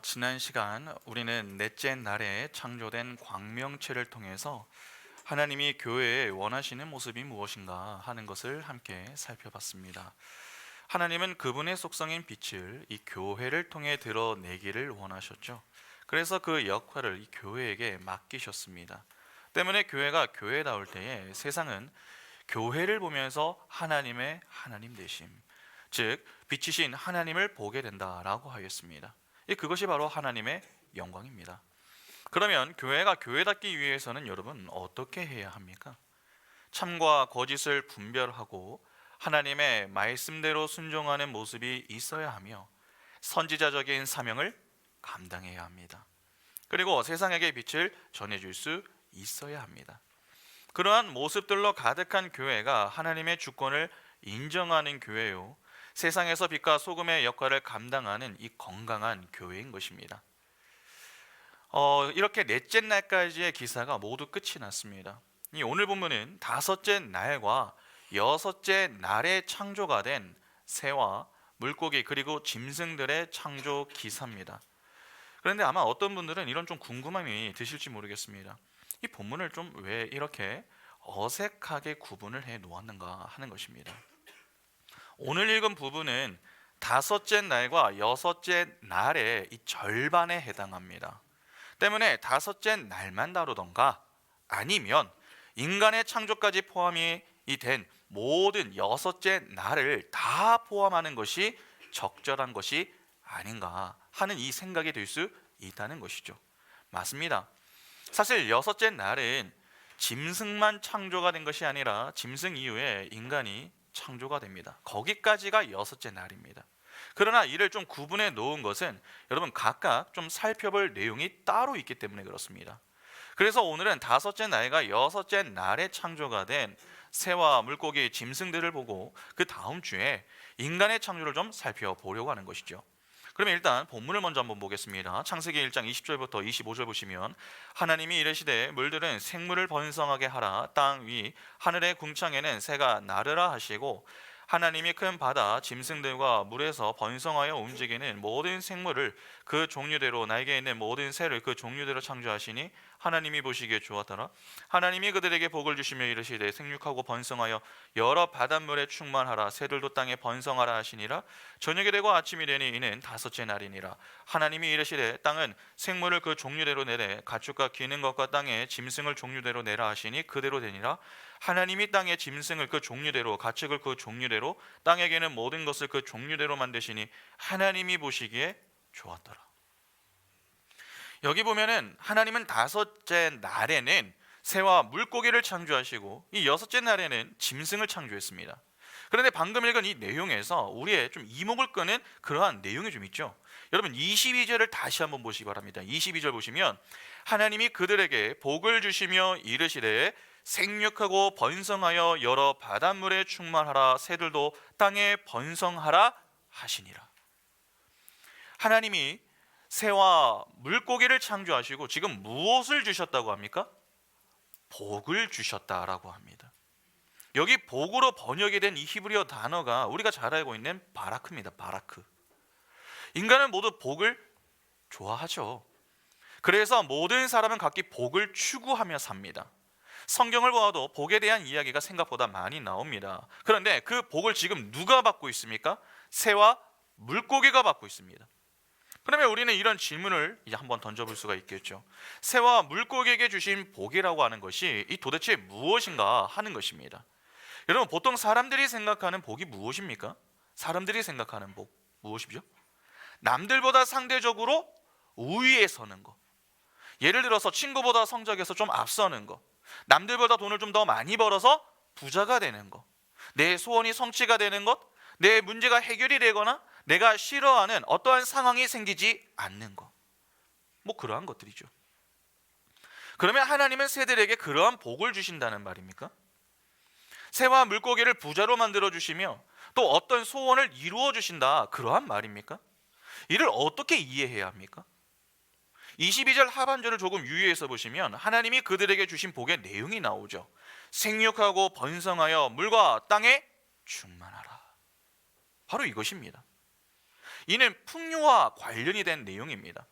지난 시간 우리는 넷째 날에 창조된 광명체를 통해서 하나님이 교회에 원하시는 모습이 무엇인가 하는 것을 함께 살펴봤습니다. 하나님은 그분의 속성인 빛을 이 교회를 통해 드러내기를 원하셨죠. 그래서 그 역할을 이 교회에게 맡기셨습니다. 때문에 교회가 교회다울 때에 세상은 교회를 보면서 하나님의 하나님 되심, 즉 빛이신 하나님을 보게 된다라고 하였습니다. 그것이 바로 하나님의 영광입니다. 그러면 교회가 교회답기 위해서는 여러분 어떻게 해야 합니까? 참과 거짓을 분별하고 하나님의 말씀대로 순종하는 모습이 있어야 하며 선지자적인 사명을 감당해야 합니다. 그리고 세상에게 빛을 전해줄 수 있어야 합니다. 그러한 모습들로 가득한 교회가 하나님의 주권을 인정하는 교회요, 세상에서 빛과 소금의 역할을 감당하는 이 건강한 교회인 것입니다. 이렇게 넷째 날까지의 기사가 모두 끝이 났습니다. 이 오늘 본문은 다섯째 날과 여섯째 날에 창조가 된 새와 물고기 그리고 짐승들의 창조 기사입니다. 그런데 아마 어떤 분들은 이런 좀 궁금함이 드실지 모르겠습니다. 이 본문을 좀 왜 이렇게 어색하게 구분을 해 놓았는가 하는 것입니다. 오늘 읽은 부분은 다섯째 날과 여섯째 날의 이 절반에 해당합니다. 때문에 다섯째 날만 다루던가 아니면 인간의 창조까지 포함이 된 모든 여섯째 날을 다 포함하는 것이 적절한 것이 아닌가 하는 이 생각이 들 수 있다는 것이죠. 맞습니다. 사실 여섯째 날은 짐승만 창조가 된 것이 아니라 짐승 이후에 인간이 창조가 됩니다. 거기까지가 여섯째 날입니다. 그러나 이를 좀 구분해 놓은 것은 여러분 각각 좀 살펴볼 내용이 따로 있기 때문에 그렇습니다. 그래서 오늘은 다섯째 날과 여섯째 날에 창조가 된 새와 물고기, 짐승들을 보고 그 다음 주에 인간의 창조를 좀 살펴보려고 하는 것이죠. 그러면 일단 본문을 먼저 한번 보겠습니다. 창세기 1장 20절부터 25절 보시면 하나님이 이르시되 물들은 생물을 번성하게 하라. 땅 위 하늘의 궁창에는 새가 나르라 하시고 하나님이 큰 바다 짐승들과 물에서 번성하여 움직이는 모든 생물을 그 종류대로 날개 있는 모든 새를 그 종류대로 창조하시니 하나님이 보시기에 좋았더라. 하나님이 그들에게 복을 주시며 이르시되 생육하고 번성하여 여러 바닷물에 충만하라. 새들도 땅에 번성하라 하시니라. 저녁이 되고 아침이 되니 이는 다섯째 날이니라. 하나님이 이르시되 땅은 생물을 그 종류대로 내되 가축과 기는 것과 땅에 짐승을 종류대로 내라 하시니 그대로 되니라. 하나님이 땅의 짐승을 그 종류대로 가축을 그 종류대로 땅에게는 모든 것을 그 종류대로 만드시니 하나님이 보시기에 좋았더라. 여기 보면은 하나님은 다섯째 날에는 새와 물고기를 창조하시고 이 여섯째 날에는 짐승을 창조했습니다. 그런데 방금 읽은 이 내용에서 우리의 좀 이목을 끄는 그러한 내용이 좀 있죠. 여러분 22절을 다시 한번 보시기 바랍니다. 22절 보시면 하나님이 그들에게 복을 주시며 이르시되 생육하고 번성하여 여러 바닷물에 충만하라. 새들도 땅에 번성하라 하시니라. 하나님이 새와 물고기를 창조하시고 지금 무엇을 주셨다고 합니까? 복을 주셨다라고 합니다. 여기 복으로 번역이 된 이 히브리어 단어가 우리가 잘 알고 있는 바라크입니다. 바라크. 인간은 모두 복을 좋아하죠. 그래서 모든 사람은 각기 복을 추구하며 삽니다. 성경을 보아도 복에 대한 이야기가 생각보다 많이 나옵니다. 그런데 그 복을 지금 누가 받고 있습니까? 새와 물고기가 받고 있습니다. 그러면 우리는 이런 질문을 이제 한번 던져볼 수가 있겠죠. 새와 물고기에게 주신 복이라고 하는 것이 이 도대체 무엇인가 하는 것입니다. 여러분 보통 사람들이 생각하는 복이 무엇입니까? 사람들이 생각하는 복 무엇이죠? 남들보다 상대적으로 우위에 서는 것. 예를 들어서 친구보다 성적에서 좀 앞서는 것, 남들보다 돈을 좀 더 많이 벌어서 부자가 되는 것, 내 소원이 성취가 되는 것, 내 문제가 해결이 되거나 내가 싫어하는 어떠한 상황이 생기지 않는 것, 뭐 그러한 것들이죠. 그러면 하나님은 새들에게 그러한 복을 주신다는 말입니까? 새와 물고기를 부자로 만들어 주시며 또 어떤 소원을 이루어 주신다, 그러한 말입니까? 이를 어떻게 이해해야 합니까? 22절 하반절을 조금 유의해서 보시면 하나님이 그들에게 주신 복의 내용이 나오죠. 생육하고 번성하여 물과 땅에 충만하라. 바로 이것입니다. 이는 풍요와 관련이 된 내용입니다.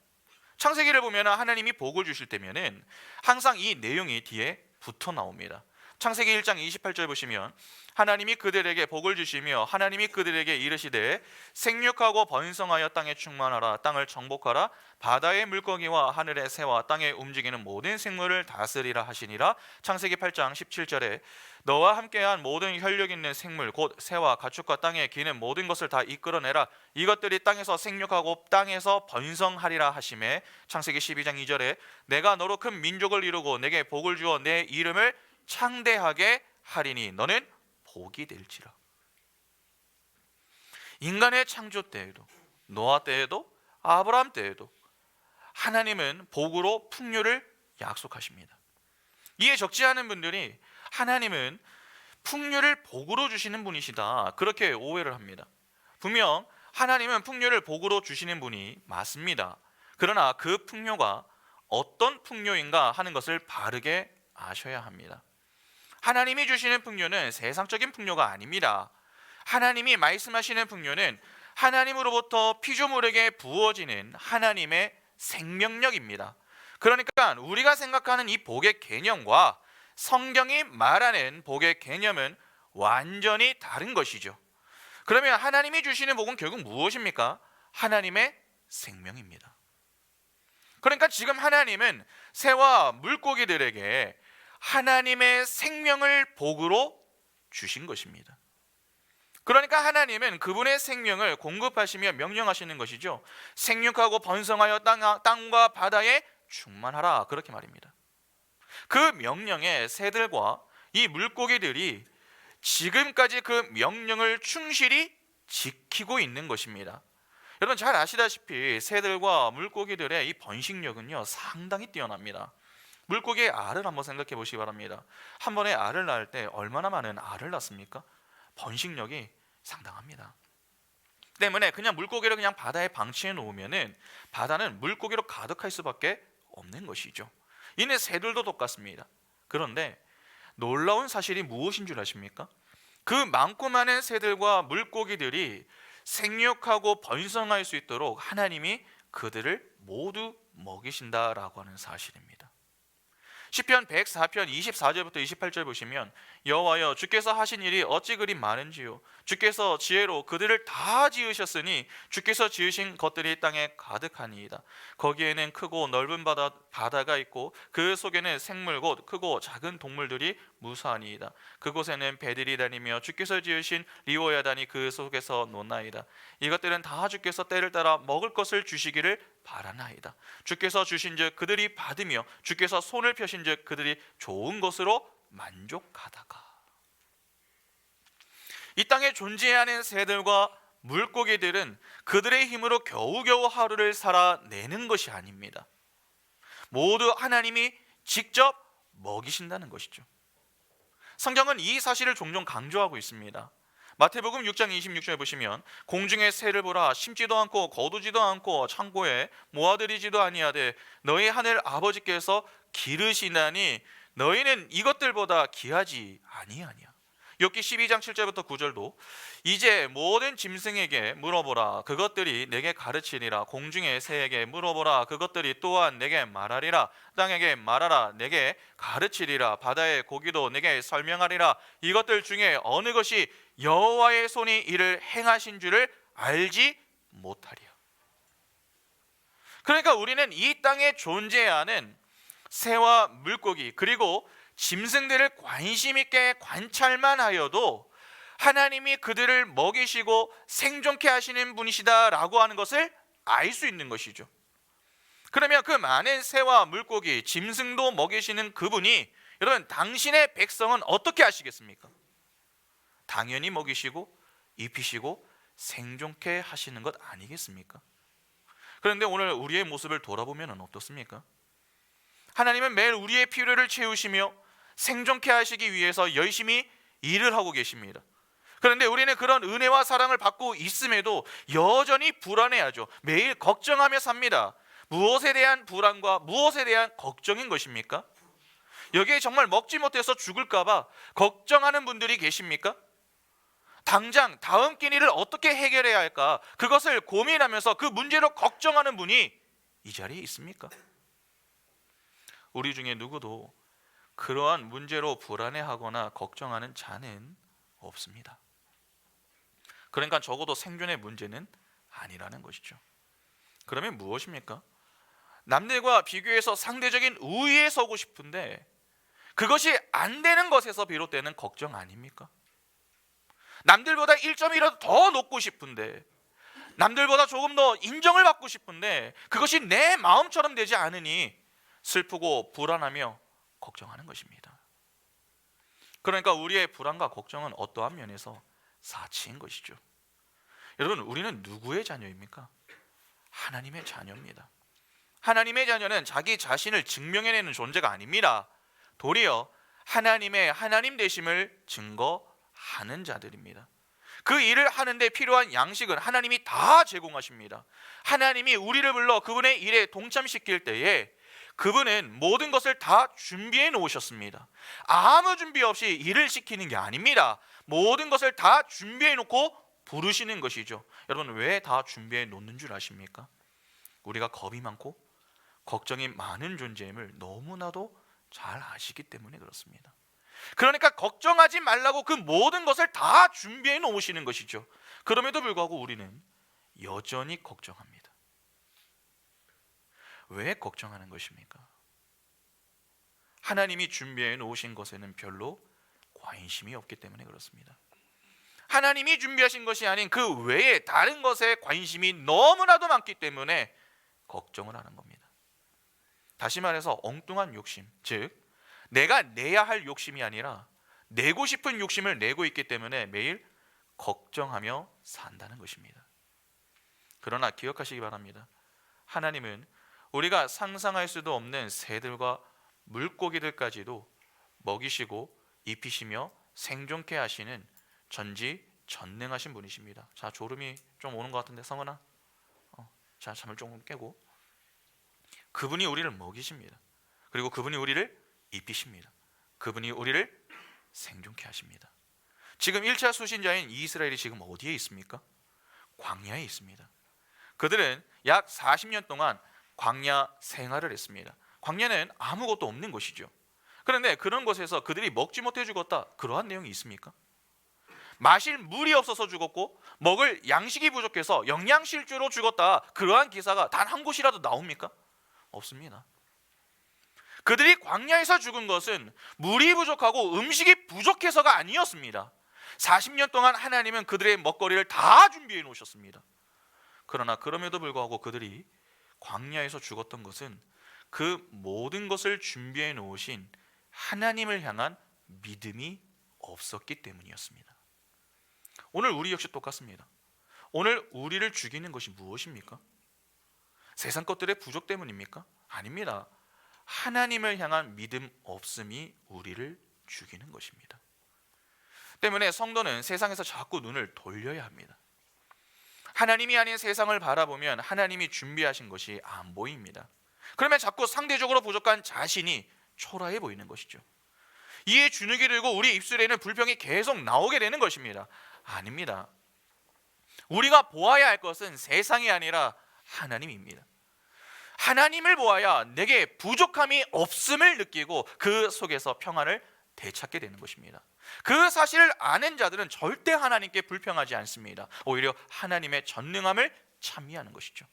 창세기를 보면 하나님이 복을 주실 때면은 항상 이 내용이 뒤에 붙어 나옵니다. 창세기 1장 28절 보시면 하나님이 그들에게 복을 주시며 하나님이 그들에게 이르시되 생육하고 번성하여 땅에 충만하라, 땅을 정복하라, 바다의 물고기와 하늘의 새와 땅에 움직이는 모든 생물을 다스리라 하시니라. 창세기 8장 17절에 너와 함께한 모든 혈육 있는 생물 곧 새와 가축과 땅에 기는 모든 것을 다 이끌어내라, 이것들이 땅에서 생육하고 땅에서 번성하리라 하시매. 창세기 12장 2절에 내가 너로 큰 민족을 이루고 내게 복을 주어 내 이름을 창대하게 하리니 너는 복이 될지라. 인간의 창조 때에도, 노아 때에도, 아브라함 때에도 하나님은 복으로 풍요를 약속하십니다. 이에 적지 않은 분들이 하나님은 풍요를 복으로 주시는 분이시다, 그렇게 오해를 합니다. 분명 하나님은 풍요를 복으로 주시는 분이 맞습니다. 그러나 그 풍요가 어떤 풍요인가 하는 것을 바르게 아셔야 합니다. 하나님이 주시는 풍요는 세상적인 풍요가 아닙니다. 하나님이 말씀하시는 풍요는 하나님으로부터 피조물에게 부어지는 하나님의 생명력입니다. 그러니까 우리가 생각하는 이 복의 개념과 성경이 말하는 복의 개념은 완전히 다른 것이죠. 그러면 하나님이 주시는 복은 결국 무엇입니까? 하나님의 생명입니다. 그러니까 지금 하나님은 새와 물고기들에게 하나님의 생명을 복으로 주신 것입니다. 그러니까 하나님은 그분의 생명을 공급하시며 명령하시는 것이죠. 생육하고 번성하여 땅과 바다에 충만하라, 그렇게 말입니다. 그 명령에 새들과 이 물고기들이 지금까지 그 명령을 충실히 지키고 있는 것입니다. 여러분 잘 아시다시피 새들과 물고기들의 이 번식력은요 상당히 뛰어납니다. 물고기의 알을 한번 생각해 보시기 바랍니다. 한 번에 알을 낳을 때 얼마나 많은 알을 낳습니까? 번식력이 상당합니다. 때문에 그냥 물고기를 그냥 바다에 방치해 놓으면은 바다는 물고기로 가득할 수밖에 없는 것이죠. 이는 새들도 똑같습니다. 그런데 놀라운 사실이 무엇인 줄 아십니까? 그 많고 많은 새들과 물고기들이 생육하고 번성할 수 있도록 하나님이 그들을 모두 먹이신다라고 하는 사실입니다. 시편 104편 24절부터 28절 보시면 여호와여 주께서 하신 일이 어찌 그리 많은지요. 주께서 지혜로 그들을 다 지으셨으니 주께서 지으신 것들이 땅에 가득하니이다. 거기에는 크고 넓은 바다가 있고 그 속에는 생물 곧 크고 작은 동물들이 무수하니이다. 그곳에는 배들이 다니며 주께서 지으신 리워야단이 그 속에서 노나이다. 이것들은 다 주께서 때를 따라 먹을 것을 주시기를 바라나이다. 주께서 주신즉 그들이 받으며 주께서 손을 펴신즉 그들이 좋은 것으로 만족하다가. 이 땅에 존재하는 새들과 물고기들은 그들의 힘으로 겨우겨우 하루를 살아내는 것이 아닙니다. 모두 하나님이 직접 먹이신다는 것이죠. 성경은 이 사실을 종종 강조하고 있습니다. 마태복음 6장 26절에 보시면 공중의 새를 보라, 심지도 않고 거두지도 않고 창고에 모아들이지도 아니하되 너희 하늘 아버지께서 기르시나니 너희는 이것들보다 귀하지 아니하냐. 욥기 12장 7절부터 9절도 이제 모든 짐승에게 물어보라, 그것들이 내게 가르치리라. 공중의 새에게 물어보라, 그것들이 또한 내게 말하리라. 땅에게 말하라, 내게 가르치리라. 바다의 고기도 내게 설명하리라. 이것들 중에 어느 것이 여호와의 손이 이를 행하신 줄을 알지 못하리요. 그러니까 우리는 이 땅에 존재하는 새와 물고기 그리고 짐승들을 관심 있게 관찰만 하여도 하나님이 그들을 먹이시고 생존케 하시는 분이시다라고 하는 것을 알 수 있는 것이죠. 그러면 그 많은 새와 물고기, 짐승도 먹이시는 그분이 여러분 당신의 백성은 어떻게 하시겠습니까? 당연히 먹이시고 입히시고 생존케 하시는 것 아니겠습니까? 그런데 오늘 우리의 모습을 돌아보면 어떻습니까? 하나님은 매일 우리의 필요를 채우시며 생존케 하시기 위해서 열심히 일을 하고 계십니다. 그런데 우리는 그런 은혜와 사랑을 받고 있음에도 여전히 불안해하죠. 매일 걱정하며 삽니다. 무엇에 대한 불안과 무엇에 대한 걱정인 것입니까? 여기에 정말 먹지 못해서 죽을까 봐 걱정하는 분들이 계십니까? 당장 다음 끼니를 어떻게 해결해야 할까? 그것을 고민하면서 그 문제로 걱정하는 분이 이 자리에 있습니까? 우리 중에 누구도 그러한 문제로 불안해하거나 걱정하는 자는 없습니다. 그러니까 적어도 생존의 문제는 아니라는 것이죠. 그러면 무엇입니까? 남들과 비교해서 상대적인 우위에 서고 싶은데 그것이 안 되는 것에서 비롯되는 걱정 아닙니까? 남들보다 1점이라도 더 높고 싶은데, 남들보다 조금 더 인정을 받고 싶은데 그것이 내 마음처럼 되지 않으니 슬프고 불안하며 걱정하는 것입니다. 그러니까 우리의 불안과 걱정은 어떠한 면에서 사치인 것이죠. 여러분, 우리는 누구의 자녀입니까? 하나님의 자녀입니다. 하나님의 자녀는 자기 자신을 증명해내는 존재가 아닙니다. 도리어 하나님의 하나님 되심을 증거하는 자들입니다. 그 일을 하는데 필요한 양식은 하나님이 다 제공하십니다. 하나님이 우리를 불러 그분의 일에 동참시킬 때에 그분은 모든 것을 다 준비해 놓으셨습니다. 아무 준비 없이 일을 시키는 게 아닙니다. 모든 것을 다 준비해 놓고 부르시는 것이죠. 여러분, 왜 다 준비해 놓는 줄 아십니까? 우리가 겁이 많고 걱정이 많은 존재임을 너무나도 잘 아시기 때문에 그렇습니다. 그러니까 걱정하지 말라고 그 모든 것을 다 준비해 놓으시는 것이죠. 그럼에도 불구하고 우리는 여전히 걱정합니다. 왜 걱정하는 것입니까? 하나님이 준비해 놓으신 것에는 별로 관심이 없기 때문에 그렇습니다. 하나님이 준비하신 것이 아닌 그 외에 다른 것에 관심이 너무나도 많기 때문에 걱정을 하는 겁니다. 다시 말해서 엉뚱한 욕심, 즉 내가 내야 할 욕심이 아니라 내고 싶은 욕심을 내고 있기 때문에 매일 걱정하며 산다는 것입니다. 그러나 기억하시기 바랍니다. 하나님은 우리가 상상할 수도 없는 새들과 물고기들까지도 먹이시고 입히시며 생존케 하시는 전지전능하신 분이십니다. 자, 졸음이 좀 오는 것 같은데 성은아, 자, 잠을 조금 깨고. 그분이 우리를 먹이십니다. 그리고 그분이 우리를 입히십니다. 그분이 우리를 생존케 하십니다. 지금 1차 수신자인 이스라엘이 지금 어디에 있습니까? 광야에 있습니다. 그들은 약 40년 동안 광야 생활을 했습니다. 광야는 아무것도 없는 곳이죠. 그런데 그런 곳에서 그들이 먹지 못해 죽었다, 그러한 내용이 있습니까? 마실 물이 없어서 죽었고 먹을 양식이 부족해서 영양실조로 죽었다, 그러한 기사가 단 한 곳이라도 나옵니까? 없습니다. 그들이 광야에서 죽은 것은 물이 부족하고 음식이 부족해서가 아니었습니다. 40년 동안 하나님은 그들의 먹거리를 다 준비해 놓으셨습니다. 그러나 그럼에도 불구하고 그들이 광야에서 죽었던 것은 그 모든 것을 준비해 놓으신 하나님을 향한 믿음이 없었기 때문이었습니다. 오늘 우리 역시 똑같습니다. 오늘 우리를 죽이는 것이 무엇입니까? 세상 것들의 부족 때문입니까? 아닙니다. 하나님을 향한 믿음 없음이 우리를 죽이는 것입니다. 때문에 성도는 세상에서 자꾸 눈을 돌려야 합니다. 하나님이 아닌 세상을 바라보면 하나님이 준비하신 것이 안 보입니다. 그러면 자꾸 상대적으로 부족한 자신이 초라해 보이는 것이죠. 이에 주눅이 들고 우리 입술에는 불평이 계속 나오게 되는 것입니다. 아닙니다. 우리가 보아야 할 것은 세상이 아니라 하나님입니다. 하나님을 보아야 내게 부족함이 없음을 느끼고 그 속에서 평안을 되찾게 되는 것입니다. 그 사실을 아는 자들은 절대 하나님께 불평하지 않습니다. 오히려 하나님의 전능함을 찬미하는 것이죠.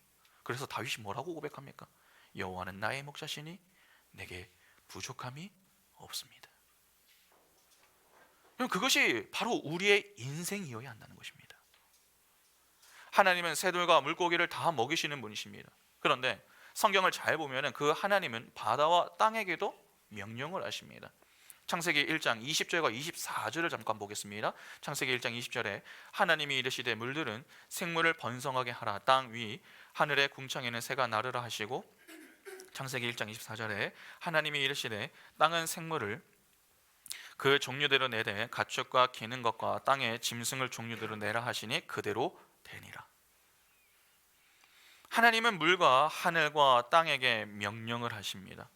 그래서 다윗이 뭐라고 고백합니까? 여호와는 나의 목자시니 내게 부족함이 없습니다. 그것이 바로 우리의 인생이어야 한다는 것입니다. 하나님은 새들과 물고기를 다 먹이시는 분이십니다. 그런데 성경을 잘 보면 그 하나님은 바다와 땅에게도 명령을 하십니다. 창세기 1장 20절과 24절을 잠깐 보겠습니다. 창세기 1장 20절에 하나님이 이르시되 물들은 생물을 번성하게 하라. 땅 위 하늘의 궁창에는 새가 나르라 하시고, 창세기 1장 24절에 하나님이 이르시되 땅은 생물을 그 종류대로 내되 가축과 기는 것과 땅의 짐승을 종류대로 내라 하시니 그대로 되니라. 하나님은 물과 하늘과 땅에게 명령을 하십니다.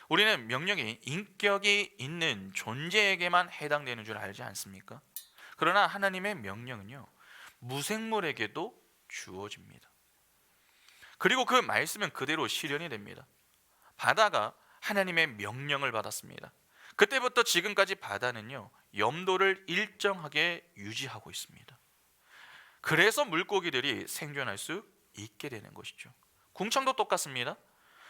우리는 명령이 인격이 있는 존재에게만 해당되는 줄 알지 않습니까? 그러나 하나님의 명령은요, 무생물에게도 주어집니다. 그리고 그 말씀은 그대로 실현이 됩니다. 바다가 하나님의 명령을 받았습니다. 그때부터 지금까지 바다는요, 염도를 일정하게 유지하고 있습니다. 그래서 물고기들이 생존할 수 있게 되는 것이죠. 궁창도 똑같습니다.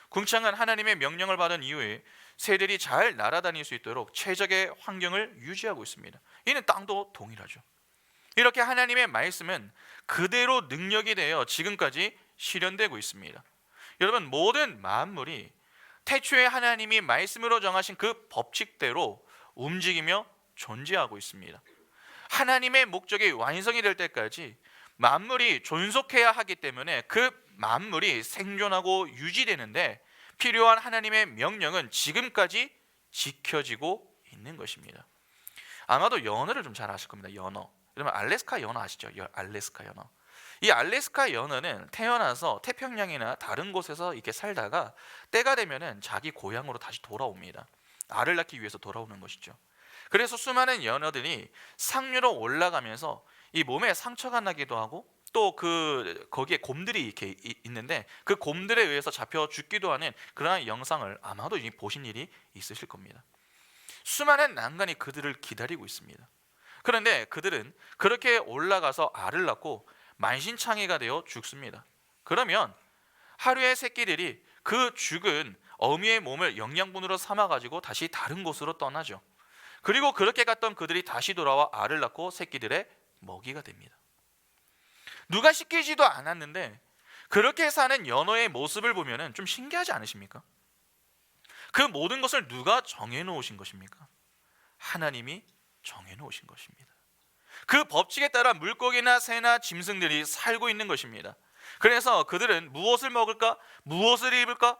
궁창은 하나님의 명령을 받은 이후에 새들이 잘 날아다닐 수 있도록 최적의 환경을 유지하고 있습니다. 이는 땅도 동일하죠. 이렇게 하나님의 말씀은 그대로 능력이 되어 지금까지 실현되고 있습니다. 여러분, 모든 만물이 태초에 하나님이 말씀으로 정하신 그 법칙대로 움직이며 존재하고 있습니다. 하나님의 목적이 완성이 될 때까지 만물이 존속해야 하기 때문에 그 만물이 생존하고 유지되는데 필요한 하나님의 명령은 지금까지 지켜지고 있는 것입니다. 아마도 연어를 좀 잘 아실 겁니다. 연어. 여러분, 알래스카 연어 아시죠? 알래스카 연어. 이 알래스카 연어는 태어나서 태평양이나 다른 곳에서 이렇게 살다가 때가 되면은 자기 고향으로 다시 돌아옵니다. 알을 낳기 위해서 돌아오는 것이죠. 그래서 수많은 연어들이 상류로 올라가면서 이 몸에 상처가 나기도 하고 또 거기에 곰들이 이렇게 있는데 그 곰들에 의해서 잡혀 죽기도 하는 그러한 영상을 아마도 보신 일이 있으실 겁니다. 수많은 난간이 그들을 기다리고 있습니다. 그런데 그들은 그렇게 올라가서 알을 낳고 만신창이가 되어 죽습니다. 그러면 하루에 새끼들이 그 죽은 어미의 몸을 영양분으로 삼아가지고 다시 다른 곳으로 떠나죠. 그리고 그렇게 갔던 그들이 다시 돌아와 알을 낳고 새끼들의 먹이가 됩니다. 누가 시키지도 않았는데 그렇게 사는 연어의 모습을 보면 좀 신기하지 않으십니까? 그 모든 것을 누가 정해놓으신 것입니까? 하나님이 정해놓으신 것입니다. 그 법칙에 따라 물고기나 새나 짐승들이 살고 있는 것입니다. 그래서 그들은 무엇을 먹을까? 무엇을 입을까?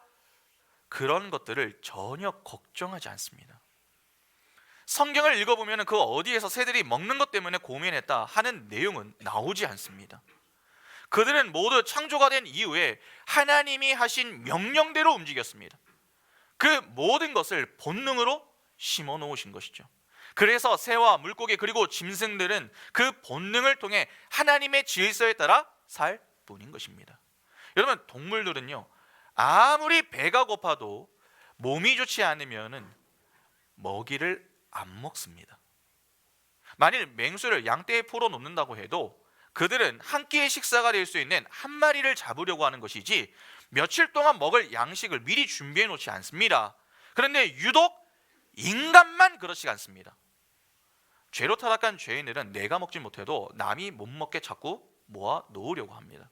그런 것들을 전혀 걱정하지 않습니다. 성경을 읽어보면 그 어디에서 새들이 먹는 것 때문에 고민했다 하는 내용은 나오지 않습니다. 그들은 모두 창조가 된 이후에 하나님이 하신 명령대로 움직였습니다. 그 모든 것을 본능으로 심어 놓으신 것이죠. 그래서 새와 물고기 그리고 짐승들은 그 본능을 통해 하나님의 질서에 따라 살 뿐인 것입니다. 여러분, 동물들은요, 아무리 배가 고파도 몸이 좋지 않으면 먹이를 안 먹습니다. 만일 맹수를 양떼에 풀어 놓는다고 해도 그들은 한 끼의 식사가 될 수 있는 한 마리를 잡으려고 하는 것이지 며칠 동안 먹을 양식을 미리 준비해 놓지 않습니다. 그런데 유독 인간만 그렇지 않습니다. 죄로 타락한 죄인들은 내가 먹지 못해도 남이 못 먹게 자꾸 모아 놓으려고 합니다.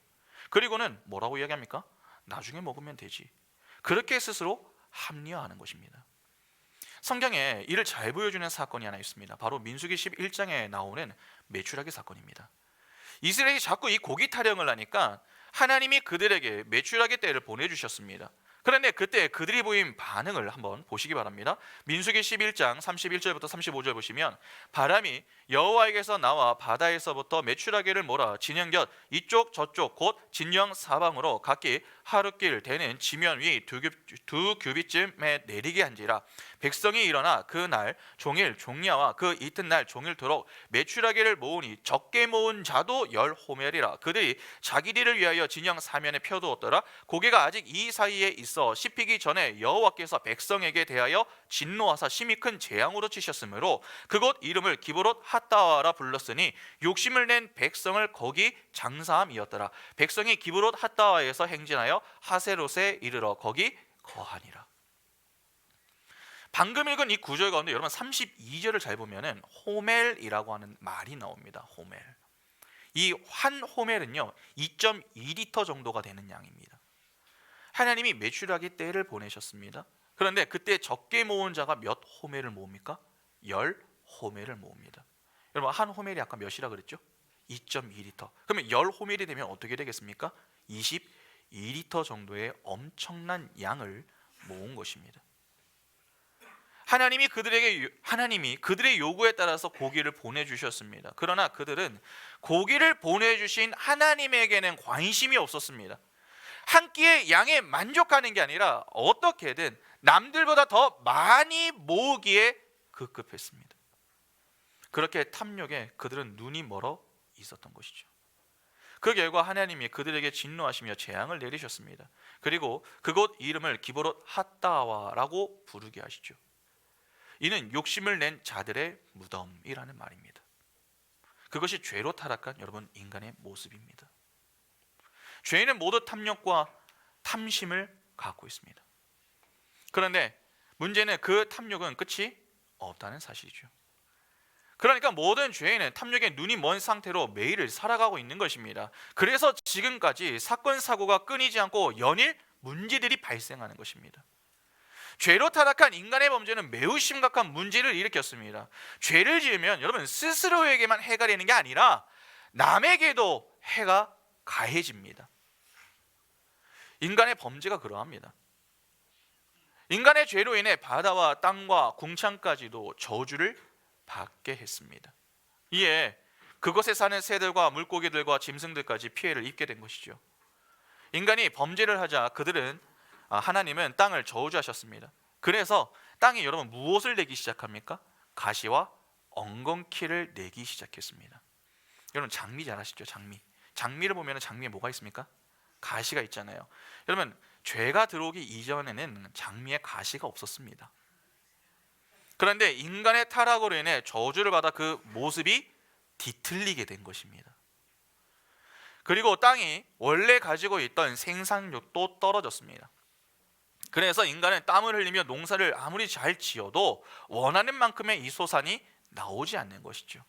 그리고는 뭐라고 이야기합니까? 나중에 먹으면 되지. 그렇게 스스로 합리화하는 것입니다. 성경에 이를 잘 보여주는 사건이 하나 있습니다. 바로 민수기 11장에 나오는 메추라기 사건입니다. 이스라엘이 자꾸 이 고기 타령을 하니까 하나님이 그들에게 메추라기 떼를 보내주셨습니다. 그런데 그때 그들이 보인 반응을 한번 보시기 바랍니다. 민수기 11장 31절부터 35절 보시면 바람이 여호와에게서 나와 바다에서부터 메추라기를 몰아 진영 곁 이쪽 저쪽 곧 진영 사방으로 각기 하루길 되는 지면 위 두 규빗쯤에 내리게 한지라. 백성이 일어나 그날 종일 종야와 그 이튿날 종일토록 메추라기를 모으니 적게 모은 자도 10호멜이라. 그들이 자기들을 위하여 진영 사면에 펴두었더라. 고개가 아직 이 사이에 있어 씹히기 전에 여호와께서 백성에게 대하여 진노하사 심히 큰 재앙으로 치셨으므로 그곳 이름을 기브롯 핫다와라 불렀으니 욕심을 낸 백성을 거기 장사함이었더라. 백성이 기브롯 핫다와에서 행진하여 하세롯에 이르러 거기 거하니라. 방금 읽은 이 구절 가운데 여러분 32절을 잘 보면은 호멜이라고 하는 말이 나옵니다. 호멜. 이 한 호멜은요 2.2리터 정도가 되는 양입니다. 하나님이 메추라기 떼를 보내셨습니다. 그런데 그때 적게 모은 자가 몇 호멜을 모읍니까? 10호멜을 모읍니다. 여러분, 한 호멜이 아까 몇이라 그랬죠? 2.2리터. 그러면 10호멜이 되면 어떻게 되겠습니까? 22리터 정도의 엄청난 양을 모은 것입니다. 하나님이 그들의 요구에 따라서 고기를 보내주셨습니다. 그러나 그들은 고기를 보내주신 하나님에게는 관심이 없었습니다. 한 끼의 양에 만족하는 게 아니라 어떻게든 남들보다 더 많이 모으기에 급급했습니다. 그렇게 탐욕에 그들은 눈이 멀어 있었던 것이죠. 그 결과 하나님이 그들에게 진노하시며 재앙을 내리셨습니다. 그리고 그곳 이름을 기브롯 핫다와라고 부르게 하시죠. 이는 욕심을 낸 자들의 무덤이라는 말입니다. 그것이 죄로 타락한 여러분 인간의 모습입니다. 죄인은 모두 탐욕과 탐심을 갖고 있습니다. 그런데 문제는 그 탐욕은 끝이 없다는 사실이죠. 그러니까 모든 죄인은 탐욕에 눈이 먼 상태로 매일을 살아가고 있는 것입니다. 그래서 지금까지 사건 사고가 끊이지 않고 연일 문제들이 발생하는 것입니다. 죄로 타락한 인간의 범죄는 매우 심각한 문제를 일으켰습니다. 죄를 지으면 여러분 스스로에게만 해가 되는 게 아니라 남에게도 해가 가해집니다. 인간의 범죄가 그러합니다. 인간의 죄로 인해 바다와 땅과 궁창까지도 저주를 받게 했습니다. 이에 그곳에 사는 새들과 물고기들과 짐승들까지 피해를 입게 된 것이죠. 인간이 범죄를 하자 하나님은 땅을 저주하셨습니다. 그래서 땅이 여러분 무엇을 내기 시작합니까? 가시와 엉겅퀴를 내기 시작했습니다. 여러분 장미 잘 아시죠? 장미를 보면 장미에 뭐가 있습니까? 가시가 있잖아요. 여러분 죄가 들어오기 이전에는 장미에 가시가 없었습니다. 그런데 인간의 타락으로 인해 저주를 받아 그 모습이 뒤틀리게 된 것입니다. 그리고 땅이 원래 가지고 있던 생산력도 떨어졌습니다. 그래서 인간은 땀을 흘리며 농사를 아무리 잘 지어도 원하는 만큼의 이 소산이 나오지 않는 것이죠.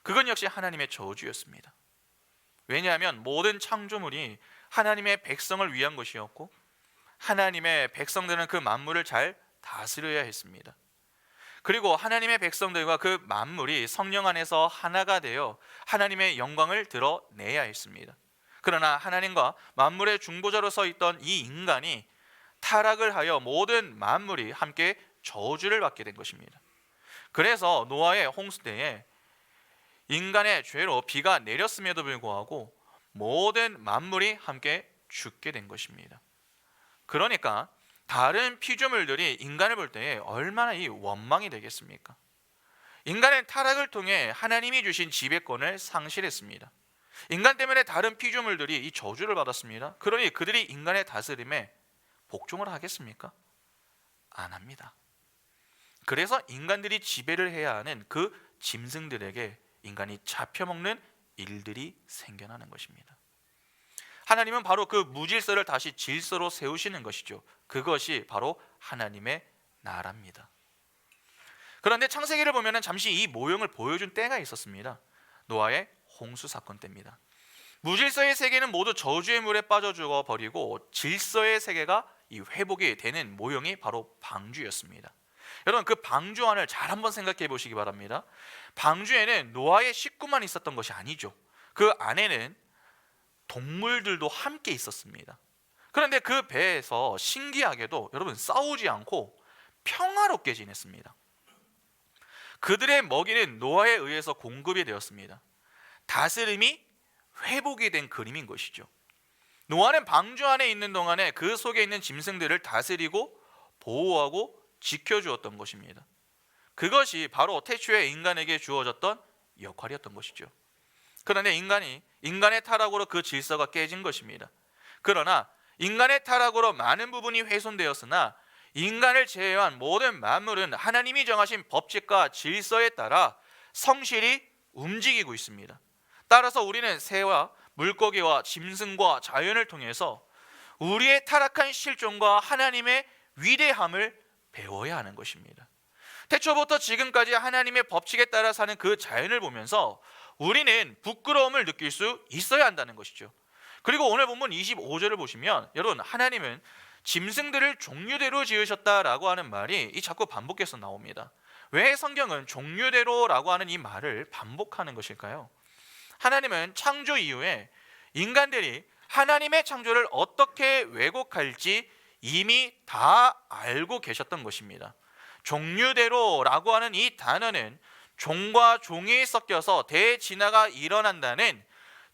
그건 역시 하나님의 저주였습니다. 왜냐하면 모든 창조물이 하나님의 백성을 위한 것이었고 하나님의 백성들은 그 만물을 잘 다스려야 했습니다. 그리고 하나님의 백성들과 그 만물이 성령 안에서 하나가 되어 하나님의 영광을 드러내야 했습니다. 그러나 하나님과 만물의 중보자로 서 있던 이 인간이 타락을 하여 모든 만물이 함께 저주를 받게 된 것입니다. 그래서 노아의 홍수 때에 인간의 죄로 비가 내렸음에도 불구하고 모든 만물이 함께 죽게 된 것입니다. 그러니까 다른 피조물들이 인간을 볼 때에 얼마나 이 원망이 되겠습니까? 인간은 타락을 통해 하나님이 주신 지배권을 상실했습니다. 인간 때문에 다른 피조물들이 이 저주를 받았습니다. 그러니 그들이 인간의 다스림에 복종을 하겠습니까? 안 합니다. 그래서 인간들이 지배를 해야 하는 그 짐승들에게 인간이 잡혀먹는 일들이 생겨나는 것입니다. 하나님은 바로 그 무질서를 다시 질서로 세우시는 것이죠. 그것이 바로 하나님의 나라입니다. 그런데 창세기를 보면 잠시 이 모형을 보여준 때가 있었습니다. 노아의 홍수 사건 때입니다. 무질서의 세계는 모두 저주의 물에 빠져 죽어버리고 질서의 세계가 이 회복이 되는 모형이 바로 방주였습니다. 여러분 그 방주안을 잘 한번 생각해 보시기 바랍니다. 방주에는 노아의 식구만 있었던 것이 아니죠. 그 안에는 동물들도 함께 있었습니다. 그런데 그 배에서 신기하게도 여러분 싸우지 않고 평화롭게 지냈습니다. 그들의 먹이는 노아에 의해서 공급이 되었습니다. 다스림이 회복이 된 그림인 것이죠. 노아는 방주 안에 있는 동안에 그 속에 있는 짐승들을 다스리고 보호하고 지켜주었던 것입니다. 그것이 바로 태초에 인간에게 주어졌던 역할이었던 것이죠. 그런데 인간의 타락으로 그 질서가 깨진 것입니다. 그러나 인간의 타락으로 많은 부분이 훼손되었으나 인간을 제외한 모든 만물은 하나님이 정하신 법칙과 질서에 따라 성실히 움직이고 있습니다. 따라서 우리는 새와 물고기와 짐승과 자연을 통해서 우리의 타락한 실존과 하나님의 위대함을 배워야 하는 것입니다. 태초부터 지금까지 하나님의 법칙에 따라 사는 그 자연을 보면서 우리는 부끄러움을 느낄 수 있어야 한다는 것이죠. 그리고 오늘 본문 25절을 보시면 여러분 하나님은 짐승들을 종류대로 지으셨다라고 하는 말이 자꾸 반복해서 나옵니다. 왜 성경은 종류대로라고 하는 이 말을 반복하는 것일까요? 하나님은 창조 이후에 인간들이 하나님의 창조를 어떻게 왜곡할지 이미 다 알고 계셨던 것입니다. 종류대로라고 하는 이 단어는 종과 종이 섞여서 대진화가 일어난다는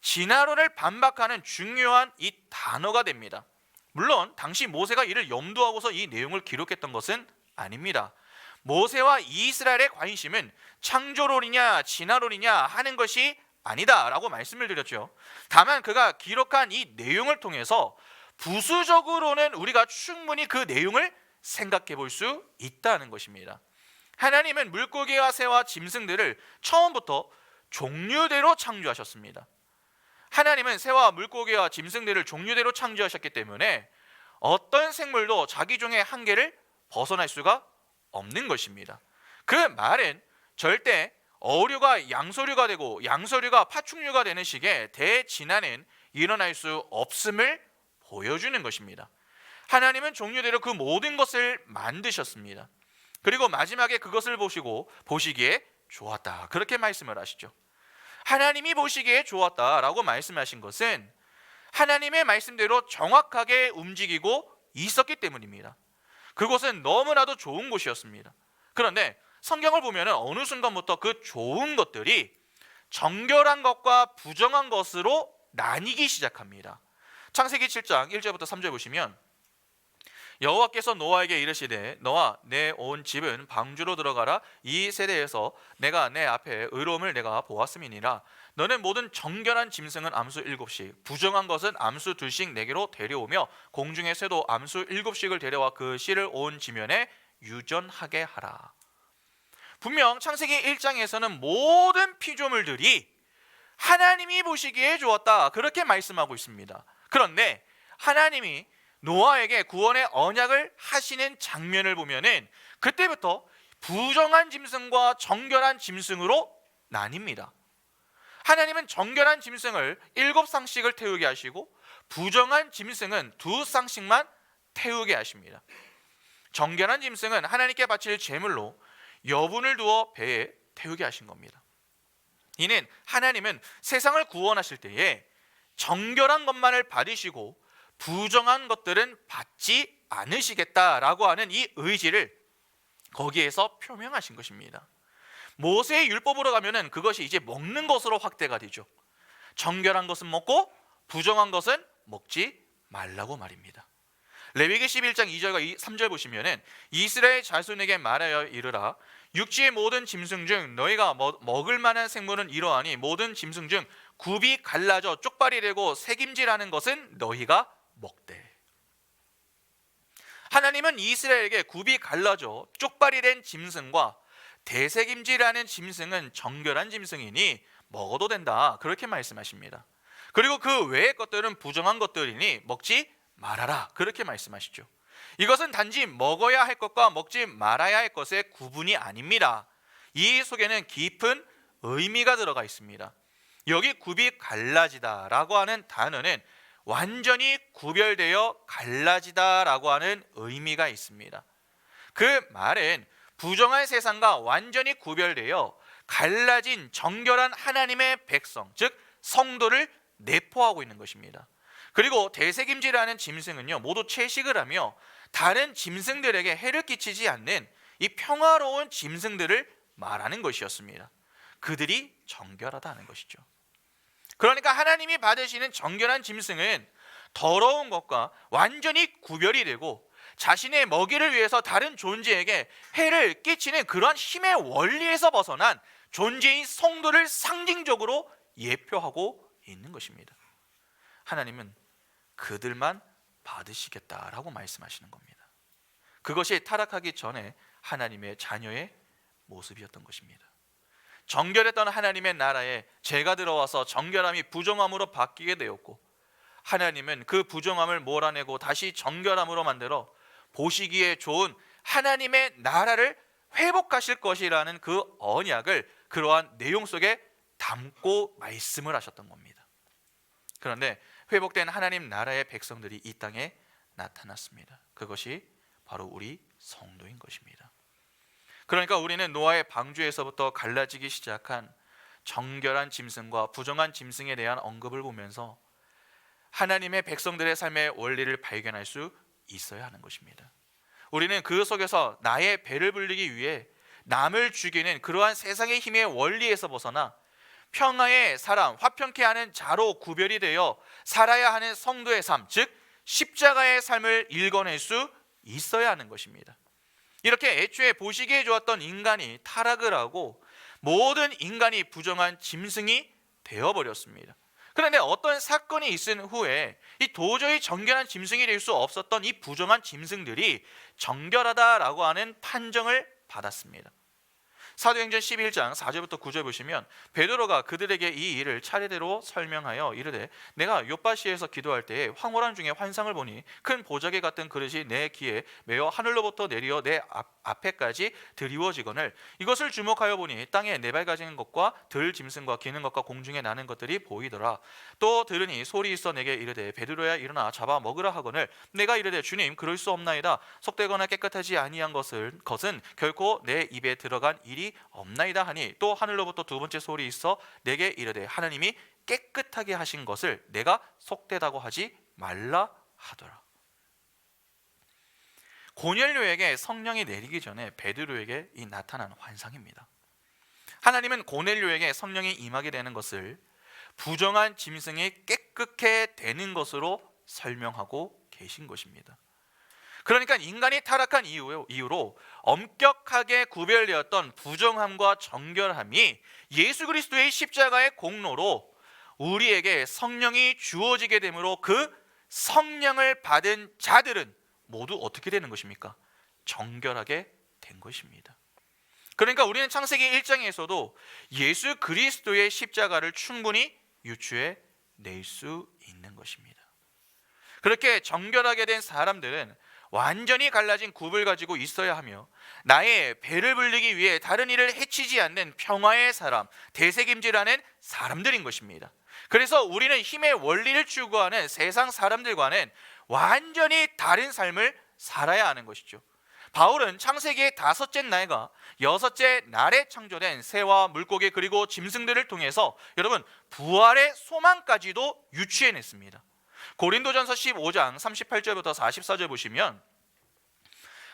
진화론을 반박하는 중요한 이 단어가 됩니다. 물론 당시 모세가 이를 염두하고서 이 내용을 기록했던 것은 아닙니다. 모세와 이스라엘의 관심은 창조론이냐 진화론이냐 하는 것이 아니다라고 말씀을 드렸죠. 다만 그가 기록한 이 내용을 통해서 부수적으로는 우리가 충분히 그 내용을 생각해 볼 수 있다는 것입니다. 하나님은 물고기와 새와 짐승들을 처음부터 종류대로 창조하셨습니다. 하나님은 새와 물고기와 짐승들을 종류대로 창조하셨기 때문에 어떤 생물도 자기 종의 한계를 벗어날 수가 없는 것입니다. 그 말은 절대 어류가 양서류가 되고 양서류가 파충류가 되는 식의 대진화는 일어날 수 없음을 보여주는 것입니다. 하나님은 종류대로 그 모든 것을 만드셨습니다. 그리고 마지막에 그것을 보시기에 좋았다, 그렇게 말씀을 하시죠. 하나님이 보시기에 좋았다라고 말씀하신 것은 하나님의 말씀대로 정확하게 움직이고 있었기 때문입니다. 그곳은 너무나도 좋은 곳이었습니다. 그런데 성경을 보면 어느 순간부터 그 좋은 것들이 정결한 것과 부정한 것으로 나뉘기 시작합니다. 창세기 7장 1절부터 3절 보시면, 여호와께서 노아에게 이르시되 너와 내 온 집은 방주로 들어가라. 이 세대에서 내가 내 앞에 의로움을 내가 보았음이니라. 너는 모든 정결한 짐승은 암수 7씩, 부정한 것은 암수 2씩 내게로 데려오며 공중의 새도 암수 7씩을 데려와 그 씨를 온 지면에 유전하게 하라. 분명 창세기 1장에서는 모든 피조물들이 하나님이 보시기에 좋았다, 그렇게 말씀하고 있습니다. 그런데 하나님이 노아에게 구원의 언약을 하시는 장면을 보면은 그때부터 부정한 짐승과 정결한 짐승으로 나뉩니다. 하나님은 정결한 짐승을 7쌍씩을 태우게 하시고 부정한 짐승은 2쌍씩만 태우게 하십니다. 정결한 짐승은 하나님께 바칠 제물로 여분을 두어 배에 태우게 하신 겁니다. 이는 하나님은 세상을 구원하실 때에 정결한 것만을 받으시고 부정한 것들은 받지 않으시겠다라고 하는 이 의지를 거기에서 표명하신 것입니다. 모세의 율법으로 가면은 그것이 이제 먹는 것으로 확대가 되죠. 정결한 것은 먹고 부정한 것은 먹지 말라고 말입니다. 레위기 11장 2절과 3절 보시면은 이스라엘 자손에게 말하여 이르라. 육지의 모든 짐승 중 너희가 먹을 만한 생물은 이러하니 모든 짐승 중 굽이 갈라져 쪽발이 되고 새김질하는 것은 너희가 먹되. 하나님은 이스라엘에게 굽이 갈라져 쪽발이 된 짐승과 대새김질하는 짐승은 정결한 짐승이니 먹어도 된다, 그렇게 말씀하십니다. 그리고 그 외의 것들은 부정한 것들이니 먹지 말아라, 그렇게 말씀하시죠. 이것은 단지 먹어야 할 것과 먹지 말아야 할 것의 구분이 아닙니다. 이 속에는 깊은 의미가 들어가 있습니다. 여기 굽이 갈라지다라고 하는 단어는 완전히 구별되어 갈라지다라고 하는 의미가 있습니다. 그 말은 부정한 세상과 완전히 구별되어 갈라진 정결한 하나님의 백성, 즉 성도를 내포하고 있는 것입니다. 그리고 대새김질하는 짐승은요, 모두 채식을 하며 다른 짐승들에게 해를 끼치지 않는 이 평화로운 짐승들을 말하는 것이었습니다. 그들이 정결하다는 것이죠. 그러니까 하나님이 받으시는 정결한 짐승은 더러운 것과 완전히 구별이 되고 자신의 먹이를 위해서 다른 존재에게 해를 끼치는 그러한 힘의 원리에서 벗어난 존재인 성도를 상징적으로 예표하고 있는 것입니다. 하나님은 그들만 받으시겠다라고 말씀하시는 겁니다. 그것이 타락하기 전에 하나님의 자녀의 모습이었던 것입니다. 정결했던 하나님의 나라에 죄가 들어와서 정결함이 부정함으로 바뀌게 되었고, 하나님은 그 부정함을 몰아내고 다시 정결함으로 만들어 보시기에 좋은 하나님의 나라를 회복하실 것이라는 그 언약을 그러한 내용 속에 담고 말씀을 하셨던 겁니다. 그런데 회복된 하나님 나라의 백성들이 이 땅에 나타났습니다. 그것이 바로 우리 성도인 것입니다. 그러니까 우리는 노아의 방주에서부터 갈라지기 시작한 정결한 짐승과 부정한 짐승에 대한 언급을 보면서 하나님의 백성들의 삶의 원리를 발견할 수 있어야 하는 것입니다. 우리는 그 속에서 나의 배를 불리기 위해 남을 죽이는 그러한 세상의 힘의 원리에서 벗어나 평화의 사람, 화평케 하는 자로 구별이 되어 살아야 하는 성도의 삶, 즉 십자가의 삶을 일궈낼 수 있어야 하는 것입니다. 이렇게 애초에 보시기에 좋았던 인간이 타락을 하고 모든 인간이 부정한 짐승이 되어버렸습니다. 그런데 어떤 사건이 있은 후에 이 도저히 정결한 짐승이 될 수 없었던 이 부정한 짐승들이 정결하다라고 하는 판정을 받았습니다. 사도행전 11장 4절부터 9절 보시면 베드로가 그들에게 이 일을 차례대로 설명하여 이르되 내가 요빠시에서 기도할 때에 황홀한 중에 환상을 보니 큰 보자기 같은 그릇이 내 귀에 메어 하늘로부터 내리어 내 앞에까지 드리워지거늘 이것을 주목하여 보니 땅에 네 발 가진 것과 들 짐승과 기는 것과 공중에 나는 것들이 보이더라. 또 들으니 소리 있어 내게 이르되 베드로야 일어나 잡아 먹으라 하거늘 내가 이르되 주님 그럴 수 없나이다. 속되거나 깨끗하지 아니한 것은 결코 내 입에 들어간 일이 없나이다 하니 또 하늘로부터 두 번째 소리 있어 내게 이르되 하나님이 깨끗하게 하신 것을 내가 속되다고 하지 말라 하더라. 고넬료에게 성령이 내리기 전에 베드로에게 이 나타난 환상입니다. 하나님은 고넬료에게 성령이 임하게 되는 것을 부정한 짐승이 깨끗게 되는 것으로 설명하고 계신 것입니다. 그러니까 인간이 타락한 이후로 엄격하게 구별되었던 부정함과 정결함이 예수 그리스도의 십자가의 공로로 우리에게 성령이 주어지게 되므로 그 성령을 받은 자들은 모두 어떻게 되는 것입니까? 정결하게 된 것입니다. 그러니까 우리는 창세기 1장에서도 예수 그리스도의 십자가를 충분히 유추해 낼 수 있는 것입니다. 그렇게 정결하게 된 사람들은 완전히 갈라진 굽을 가지고 있어야 하며 나의 배를 불리기 위해 다른 이를 해치지 않는 평화의 사람, 대세김질하는 사람들인 것입니다. 그래서 우리는 힘의 원리를 추구하는 세상 사람들과는 완전히 다른 삶을 살아야 하는 것이죠. 바울은 창세기의 다섯째 날과 여섯째 날에 창조된 새와 물고기 그리고 짐승들을 통해서 여러분 부활의 소망까지도 유추해냈습니다. 고린도전서 15장 38절부터 44절 보시면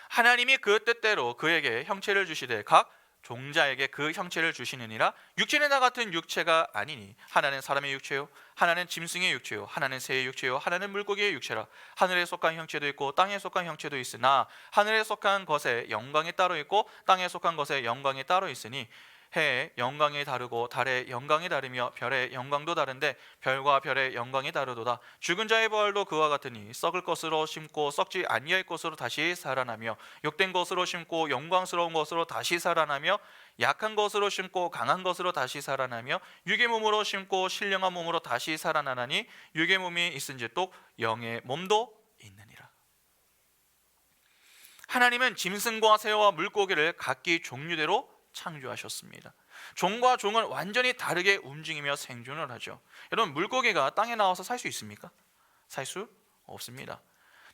하나님이 그 뜻대로 그에게 형체를 주시되 각 종자에게 그 형체를 주시느니라. 육체는 나 같은 육체가 아니니 하나는 사람의 육체요 하나는 짐승의 육체요 하나는 새의 육체요 하나는 물고기의 육체라. 하늘에 속한 형체도 있고 땅에 속한 형체도 있으나 하늘에 속한 것에 영광이 따로 있고 땅에 속한 것에 영광이 따로 있으니 해의 영광이 다르고 달의 영광이 다르며 별의 영광도 다른데 별과 별의 영광이 다르도다. 죽은 자의 부활도 그와 같으니 썩을 것으로 심고 썩지 아니할 것으로 다시 살아나며 욕된 것으로 심고 영광스러운 것으로 다시 살아나며 약한 것으로 심고 강한 것으로 다시 살아나며 육의 몸으로 심고 신령한 몸으로 다시 살아나나니 육의 몸이 있은즉 또 영의 몸도 있느니라. 하나님은 짐승과 새와 물고기를 각기 종류대로 창조하셨습니다. 종과 종은 완전히 다르게 움직이며 생존을 하죠. 여러분 물고기가 땅에 나와서 살 수 있습니까? 살 수 없습니다.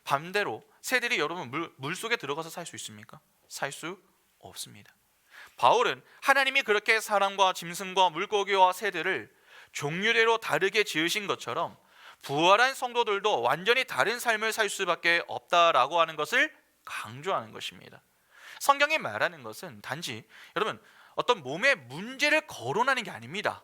반대로 새들이 여러분 물속에 들어가서 살 수 있습니까? 살 수 없습니다. 바울은 하나님이 그렇게 사람과 짐승과 물고기와 새들을 종류대로 다르게 지으신 것처럼 부활한 성도들도 완전히 다른 삶을 살 수밖에 없다라고 하는 것을 강조하는 것입니다. 성경이 말하는 것은 단지 여러분 어떤 몸의 문제를 거론하는 게 아닙니다.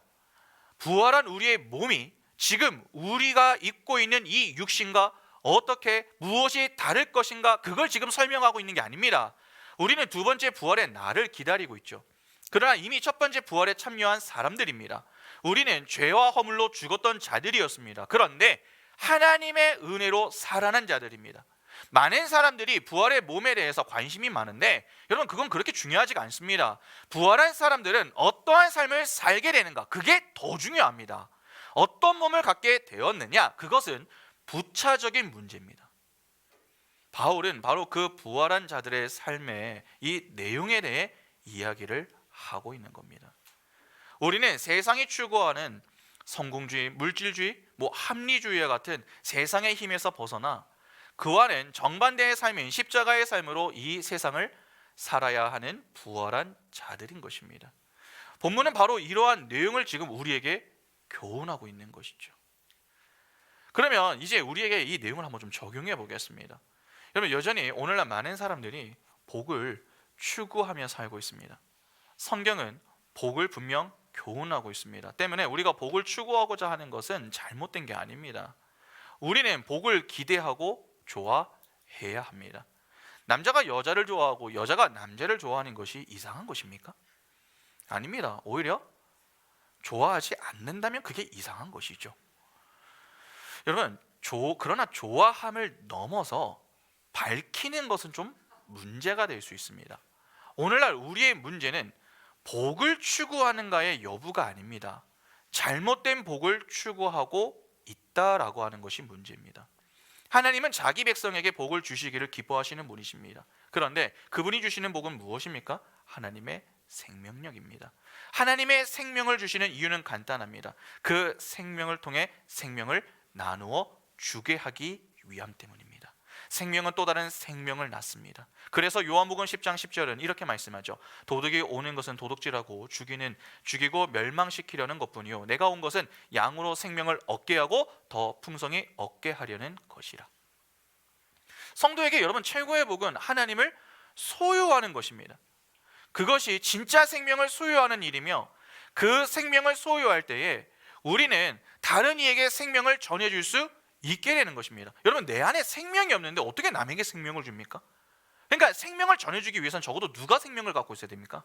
부활한 우리의 몸이 지금 우리가 입고 있는 이 육신과 어떻게 무엇이 다를 것인가 그걸 지금 설명하고 있는 게 아닙니다. 우리는 두 번째 부활의 날을 기다리고 있죠. 그러나 이미 첫 번째 부활에 참여한 사람들입니다. 우리는 죄와 허물로 죽었던 자들이었습니다. 그런데 하나님의 은혜로 살아난 자들입니다. 많은 사람들이 부활의 몸에 대해서 관심이 많은데 여러분 그건 그렇게 중요하지가 않습니다. 부활한 사람들은 어떠한 삶을 살게 되는가 그게 더 중요합니다. 어떤 몸을 갖게 되었느냐 그것은 부차적인 문제입니다. 바울은 바로 그 부활한 자들의 삶의 이 내용에 대해 이야기를 하고 있는 겁니다. 우리는 세상이 추구하는 성공주의, 물질주의, 합리주의와 같은 세상의 힘에서 벗어나 그와는 정반대의 삶인 십자가의 삶으로 이 세상을 살아야 하는 부활한 자들인 것입니다. 본문은 바로 이러한 내용을 지금 우리에게 교훈하고 있는 것이죠. 그러면 이제 우리에게 이 내용을 한번 좀 적용해 보겠습니다. 여러분 여전히 오늘날 많은 사람들이 복을 추구하며 살고 있습니다. 성경은 복을 분명 교훈하고 있습니다. 때문에 우리가 복을 추구하고자 하는 것은 잘못된 게 아닙니다. 우리는 복을 기대하고 좋아해야 합니다. 남자가 여자를 좋아하고 여자가 남자를 좋아하는 것이 이상한 것입니까? 아닙니다. 오히려 좋아하지 않는다면 그게 이상한 것이죠. 여러분, 그러나 좋아함을 넘어서 밝히는 것은 좀 문제가 될 수 있습니다. 오늘날 우리의 문제는 복을 추구하는가의 여부가 아닙니다. 잘못된 복을 추구하고 있다라고 하는 것이 문제입니다. 하나님은 자기 백성에게 복을 주시기를 기뻐하시는 분이십니다. 그런데 그분이 주시는 복은 무엇입니까? 하나님의 생명력입니다. 하나님의 생명을 주시는 이유는 간단합니다. 그 생명을 통해 생명을 나누어 주게 하기 위함 때문입니다. 생명은 또 다른 생명을 낳습니다. 그래서 요한복음 10장 10절은 이렇게 말씀하죠. 도둑이 오는 것은 도둑질하고 죽이고 멸망시키려는 것뿐이요 내가 온 것은 양으로 생명을 얻게 하고 더 풍성히 얻게 하려는 것이라. 성도에게 여러분, 최고의 복은 하나님을 소유하는 것입니다. 그것이 진짜 생명을 소유하는 일이며, 그 생명을 소유할 때에 우리는 다른 이에게 생명을 전해줄 수 있게 되는 것입니다. 여러분, 내 안에 생명이 없는데 어떻게 남에게 생명을 줍니까? 그러니까 생명을 전해주기 위해서는 적어도 누가 생명을 갖고 있어야 됩니까?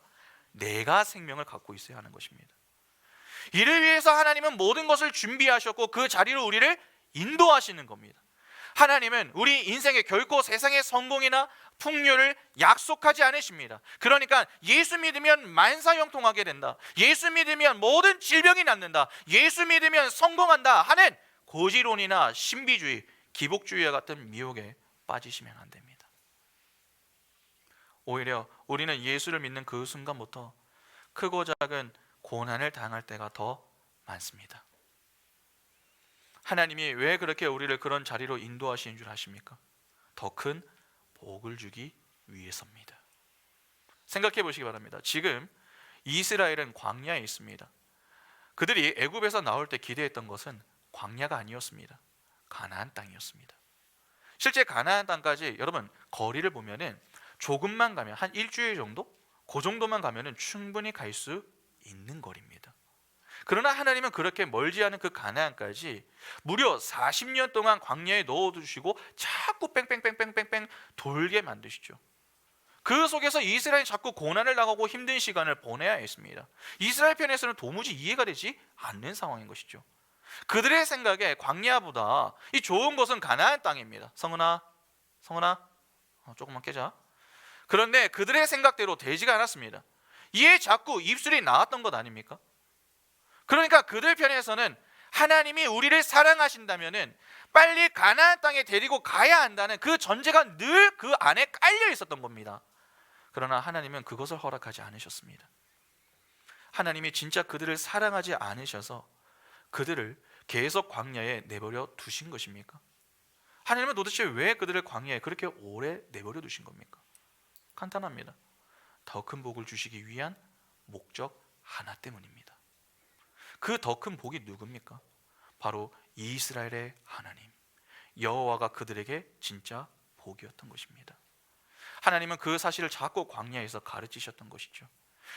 내가 생명을 갖고 있어야 하는 것입니다. 이를 위해서 하나님은 모든 것을 준비하셨고 그 자리로 우리를 인도하시는 겁니다. 하나님은 우리 인생에 결코 세상의 성공이나 풍요를 약속하지 않으십니다. 그러니까 예수 믿으면 만사형통하게 된다, 예수 믿으면 모든 질병이 낫는다, 예수 믿으면 성공한다 하는 고지론이나 신비주의, 기복주의와 같은 미혹에 빠지시면 안 됩니다. 오히려 우리는 예수를 믿는 그 순간부터 크고 작은 고난을 당할 때가 더 많습니다. 하나님이 왜 그렇게 우리를 그런 자리로 인도하시는 줄 아십니까? 더 큰 복을 주기 위해서입니다. 생각해 보시기 바랍니다. 지금 이스라엘은 광야에 있습니다. 그들이 애굽에서 나올 때 기대했던 것은 광야가 아니었습니다. 가나안 땅이었습니다. 실제 가나안 땅까지 여러분 거리를 보면은 조금만 가면 한 일주일 정도? 그 정도만 가면은 충분히 갈 수 있는 거리입니다. 그러나 하나님은 그렇게 멀지 않은 그 가나안까지 무려 40년 동안 광야에 넣어두시고 자꾸 뺑뺑뺑뺑뺑뺑 돌게 만드시죠. 그 속에서 이스라엘이 자꾸 고난을 당하고 힘든 시간을 보내야 했습니다. 이스라엘 편에서는 도무지 이해가 되지 않는 상황인 것이죠. 그들의 생각에 광야보다 이 좋은 곳은 가나안 땅입니다. 성은아 조금만 깨자. 그런데 그들의 생각대로 되지가 않았습니다. 이에 자꾸 입술이 나왔던 것 아닙니까? 그러니까 그들 편에서는 하나님이 우리를 사랑하신다면은 빨리 가나안 땅에 데리고 가야 한다는 그 전제가 늘 그 안에 깔려 있었던 겁니다. 그러나 하나님은 그것을 허락하지 않으셨습니다. 하나님이 진짜 그들을 사랑하지 않으셔서 그들을 계속 광야에 내버려 두신 것입니까? 하나님은 도대체 왜 그들을 광야에 그렇게 오래 내버려 두신 겁니까? 간단합니다. 더 큰 복을 주시기 위한 목적 하나 때문입니다. 그 더 큰 복이 누굽니까? 바로 이스라엘의 하나님 여호와가 그들에게 진짜 복이었던 것입니다. 하나님은 그 사실을 자꾸 광야에서 가르치셨던 것이죠.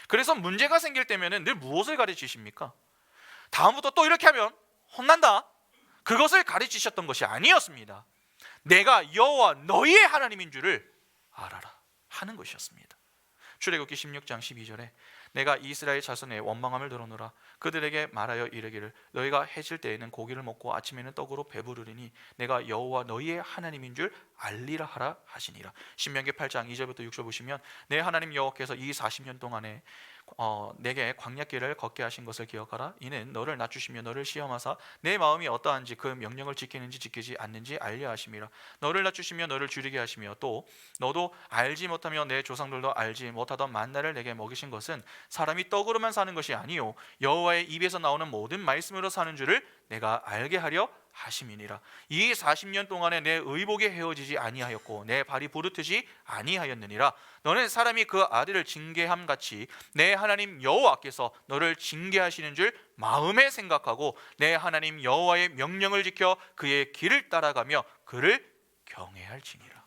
그래서 문제가 생길 때면은 늘 무엇을 가르치십니까? 다음부터 또 이렇게 하면 혼난다, 그것을 가르치셨던 것이 아니었습니다. 내가 여호와 너희의 하나님인 줄을 알아라 하는 것이었습니다. 출애굽기 16장 12절에 내가 이스라엘 자손의 원망함을 들어노라. 그들에게 말하여 이르기를 너희가 해질 때에는 고기를 먹고 아침에는 떡으로 배부르리니 내가 여호와 너희의 하나님인 줄 알리라 하라 하시니라. 신명기 8장 2절부터 6절 보시면 내 하나님 여호와께서 이 40년 동안에 내게 광야길을 걷게 하신 것을 기억하라. 이는 너를 낮추시며 너를 시험하사 내 마음이 어떠한지 그 명령을 지키는지 지키지 않는지 알려 하심이라. 너를 낮추시며 너를 줄이게 하시며 또 너도 알지 못하며 내 조상들도 알지 못하던 만나를 내게 먹이신 것은 사람이 떡으로만 사는 것이 아니요 여호와의 입에서 나오는 모든 말씀으로 사는 줄을 내가 알게 하려 하심이니라. 이 40년 동안에 내 의복이 헤어지지 아니하였고 내 발이 부르트지 아니하였느니라. 너는 사람이 그 아들을 징계함 같이 내 하나님 여호와께서 너를 징계하시는 줄 마음에 생각하고 내 하나님 여호와의 명령을 지켜 그의 길을 따라가며 그를 경외할지니라.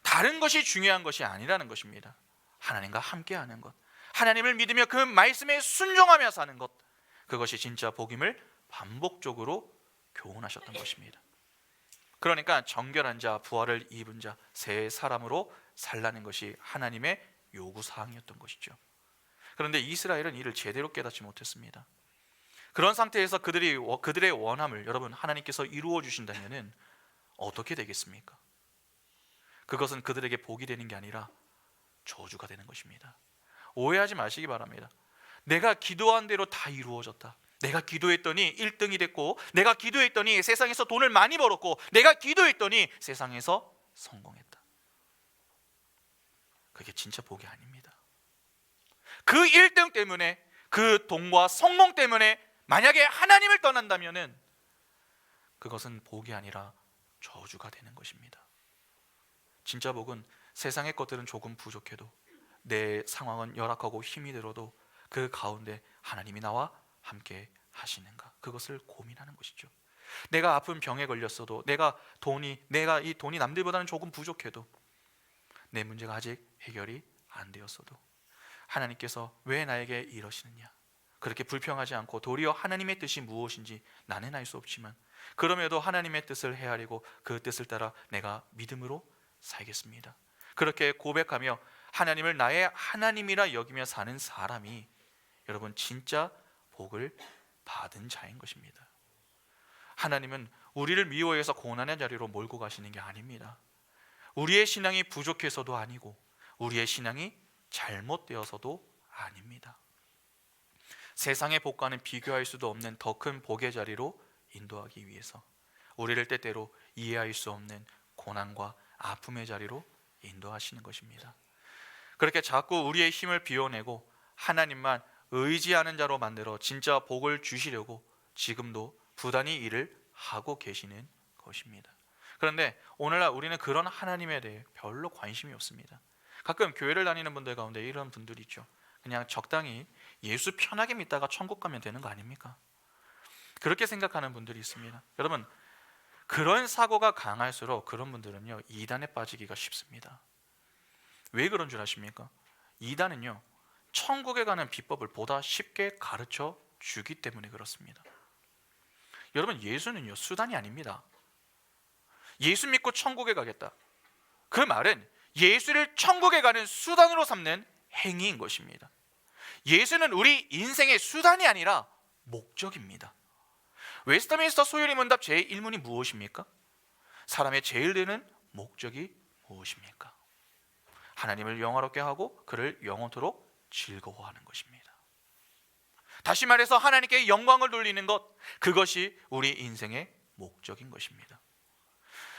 다른 것이 중요한 것이 아니라는 것입니다. 하나님과 함께하는 것, 하나님을 믿으며 그 말씀에 순종하며 사는 것, 그것이 진짜 복임을 반복적으로 교훈하셨던 것입니다. 그러니까 정결한 자, 부활을 입은 자, 새 사람으로 살라는 것이 하나님의 요구 사항이었던 것이죠. 그런데 이스라엘은 이를 제대로 깨닫지 못했습니다. 그런 상태에서 그들의 원함을 여러분 하나님께서 이루어 주신다면은 어떻게 되겠습니까? 그것은 그들에게 복이 되는 게 아니라 저주가 되는 것입니다. 오해하지 마시기 바랍니다. 내가 기도한 대로 다 이루어졌다. 내가 기도했더니 1등이 됐고, 내가 기도했더니 세상에서 돈을 많이 벌었고, 내가 기도했더니 세상에서 성공했다. 그게 진짜 복이 아닙니다. 그 1등 때문에, 그 돈과 성공 때문에 만약에 하나님을 떠난다면은 그것은 복이 아니라 저주가 되는 것입니다. 진짜 복은 세상의 것들은 조금 부족해도, 내 상황은 열악하고 힘이 들어도 그 가운데 하나님이 나와 함께 하시는가, 그것을 고민하는 것이죠. 내가 아픈 병에 걸렸어도, 내가 이 돈이 남들보다는 조금 부족해도, 내 문제가 아직 해결이 안 되었어도 하나님께서 왜 나에게 이러시느냐, 그렇게 불평하지 않고 도리어 하나님의 뜻이 무엇인지 나는 알 수 없지만 그럼에도 하나님의 뜻을 헤아리고 그 뜻을 따라 내가 믿음으로 살겠습니다, 그렇게 고백하며 하나님을 나의 하나님이라 여기며 사는 사람이 여러분 진짜 복을 받은 자인 것입니다. 하나님은 우리를 미워해서 고난의 자리로 몰고 가시는 게 아닙니다. 우리의 신앙이 부족해서도 아니고, 우리의 신앙이 잘못되어서도 아닙니다. 세상의 복과는 비교할 수도 없는 더 큰 복의 자리로 인도하기 위해서 우리를 때때로 이해할 수 없는 고난과 아픔의 자리로 인도하시는 것입니다. 그렇게 자꾸 우리의 힘을 비워내고 하나님만 의지하는 자로 만들어 진짜 복을 주시려고 지금도 부단히 일을 하고 계시는 것입니다. 그런데 오늘날 우리는 그런 하나님에 대해 별로 관심이 없습니다. 가끔 교회를 다니는 분들 가운데 이런 분들이 있죠. 그냥 적당히 예수 편하게 믿다가 천국 가면 되는 거 아닙니까? 그렇게 생각하는 분들이 있습니다. 여러분, 그런 사고가 강할수록 그런 분들은요 이단에 빠지기가 쉽습니다. 왜 그런 줄 아십니까? 이단은요 천국에 가는 비법을 보다 쉽게 가르쳐 주기 때문에 그렇습니다. 여러분, 예수는요 수단이 아닙니다. 예수 믿고 천국에 가겠다, 그 말은 예수를 천국에 가는 수단으로 삼는 행위인 것입니다. 예수는 우리 인생의 수단이 아니라 목적입니다. 웨스트민스터 소유리 문답 제1문이 무엇입니까? 사람의 제일 되는 목적이 무엇입니까? 하나님을 영화롭게 하고 그를 영원토록 즐거워하는 것입니다. 다시 말해서 하나님께 영광을 돌리는 것, 그것이 우리 인생의 목적인 것입니다.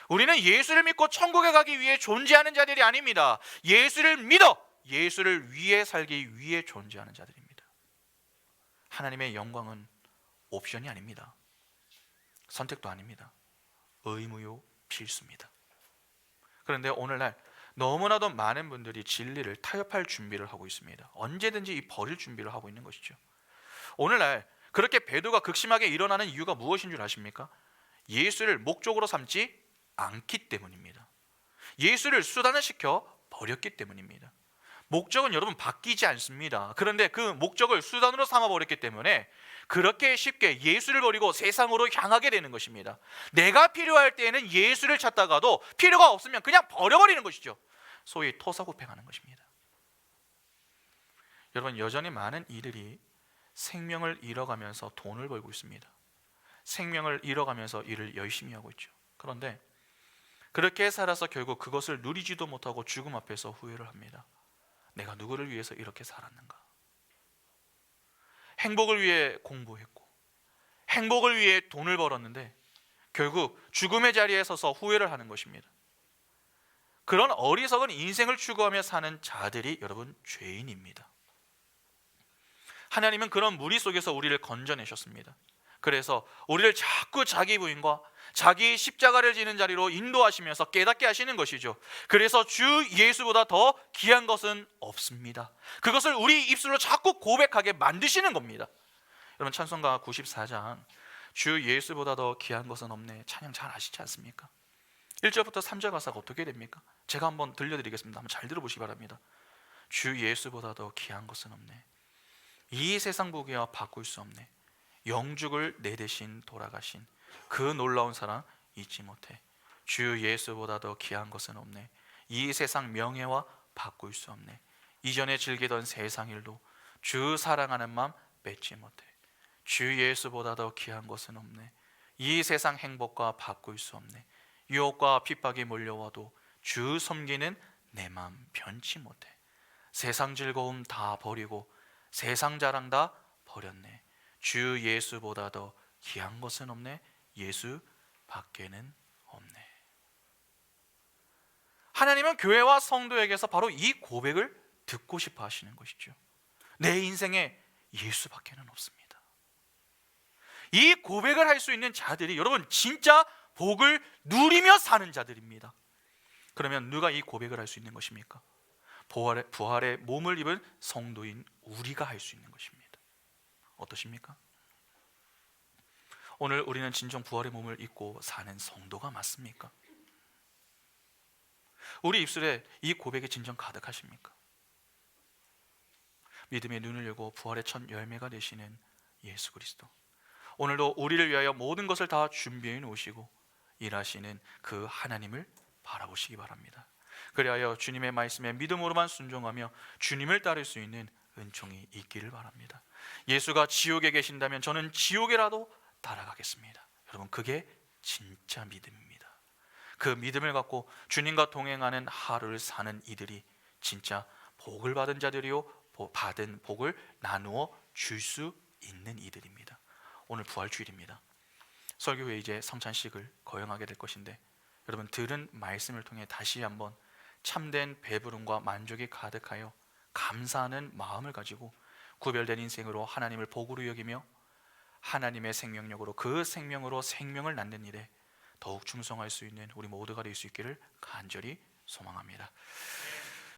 우리는 예수를 믿고 천국에 가기 위해 존재하는 자들이 아닙니다. 예수를 믿어 예수를 위해 살기 위해 존재하는 자들입니다. 하나님의 영광은 옵션이 아닙니다. 선택도 아닙니다. 의무요 필수입니다. 그런데 오늘날 너무나도 많은 분들이 진리를 타협할 준비를 하고 있습니다. 언제든지 이 버릴 준비를 하고 있는 것이죠. 오늘날 그렇게 배도가 극심하게 일어나는 이유가 무엇인 줄 아십니까? 예수를 목적으로 삼지 않기 때문입니다. 예수를 수단을 시켜 버렸기 때문입니다. 목적은 여러분 바뀌지 않습니다. 그런데 그 목적을 수단으로 삼아버렸기 때문에 그렇게 쉽게 예수를 버리고 세상으로 향하게 되는 것입니다. 내가 필요할 때에는 예수를 찾다가도 필요가 없으면 그냥 버려버리는 것이죠. 소위 토사구팽하는 것입니다. 여러분, 여전히 많은 이들이 생명을 잃어가면서 돈을 벌고 있습니다. 생명을 잃어가면서 일을 열심히 하고 있죠. 그런데 그렇게 살아서 결국 그것을 누리지도 못하고 죽음 앞에서 후회를 합니다. 내가 누구를 위해서 이렇게 살았는가? 행복을 위해 공부했고 행복을 위해 돈을 벌었는데 결국 죽음의 자리에 서서 후회를 하는 것입니다. 그런 어리석은 인생을 추구하며 사는 자들이 여러분 죄인입니다. 하나님은 그런 무리 속에서 우리를 건져내셨습니다. 그래서 우리를 자꾸 자기 부인과 자기 십자가를 지는 자리로 인도하시면서 깨닫게 하시는 것이죠. 그래서 주 예수보다 더 귀한 것은 없습니다. 그것을 우리 입술로 자꾸 고백하게 만드시는 겁니다. 여러분, 찬송가 94장 주 예수보다 더 귀한 것은 없네, 찬양 잘 아시지 않습니까? 1절부터 3절 가사가 어떻게 됩니까? 제가 한번 들려드리겠습니다. 한번 잘 들어보시기 바랍니다. 주 예수보다 더 귀한 것은 없네, 이 세상 보기와 바꿀 수 없네, 영죽을 내 대신 돌아가신 그 놀라운 사랑 잊지 못해, 주 예수보다 더 귀한 것은 없네. 이 세상 명예와 바꿀 수 없네. 이전에 즐기던 세상 일도 주 사랑하는 마음 뺏지 못해. 주 예수보다 더 귀한 것은 없네. 이 세상 행복과 바꿀 수 없네. 유혹과 핍박이 몰려와도 주 섬기는 내 마음 변치 못해. 세상 즐거움 다 버리고 세상 자랑 다 버렸네. 주 예수보다 더 귀한 것은 없네. 예수 밖에는 없네. 하나님은 교회와 성도에게서 바로 이 고백을 듣고 싶어 하시는 것이죠. 내 인생에 예수밖에는 없습니다. 이 고백을 할 수 있는 자들이 여러분 진짜 복을 누리며 사는 자들입니다. 그러면 누가 이 고백을 할 수 있는 것입니까? 부활의 몸을 입은 성도인 우리가 할 수 있는 것입니다. 어떠십니까? 오늘 우리는 진정 부활의 몸을 입고 사는 성도가 맞습니까? 우리 입술에 이 고백이 진정 가득하십니까? 믿음의 눈을 열고 부활의 첫 열매가 되시는 예수 그리스도, 오늘도 우리를 위하여 모든 것을 다 준비해 놓으시고 일하시는 그 하나님을 바라보시기 바랍니다. 그리하여 주님의 말씀에 믿음으로만 순종하며 주님을 따를 수 있는 은총이 있기를 바랍니다. 예수가 지옥에 계신다면 저는 지옥에라도 따라가겠습니다. 여러분, 그게 진짜 믿음입니다. 그 믿음을 갖고 주님과 동행하는 하루를 사는 이들이 진짜 복을 받은 자들이요, 받은 복을 나누어 줄 수 있는 이들입니다. 오늘 부활주일입니다. 설교 후에 이제 성찬식을 거행하게 될 것인데, 여러분 들은 말씀을 통해 다시 한번 참된 배부름과 만족이 가득하여 감사하는 마음을 가지고 구별된 인생으로 하나님을 복으로 여기며 하나님의 생명력으로 그 생명으로 생명을 낳는 일에 더욱 충성할 수 있는 우리 모두가 될 수 있기를 간절히 소망합니다.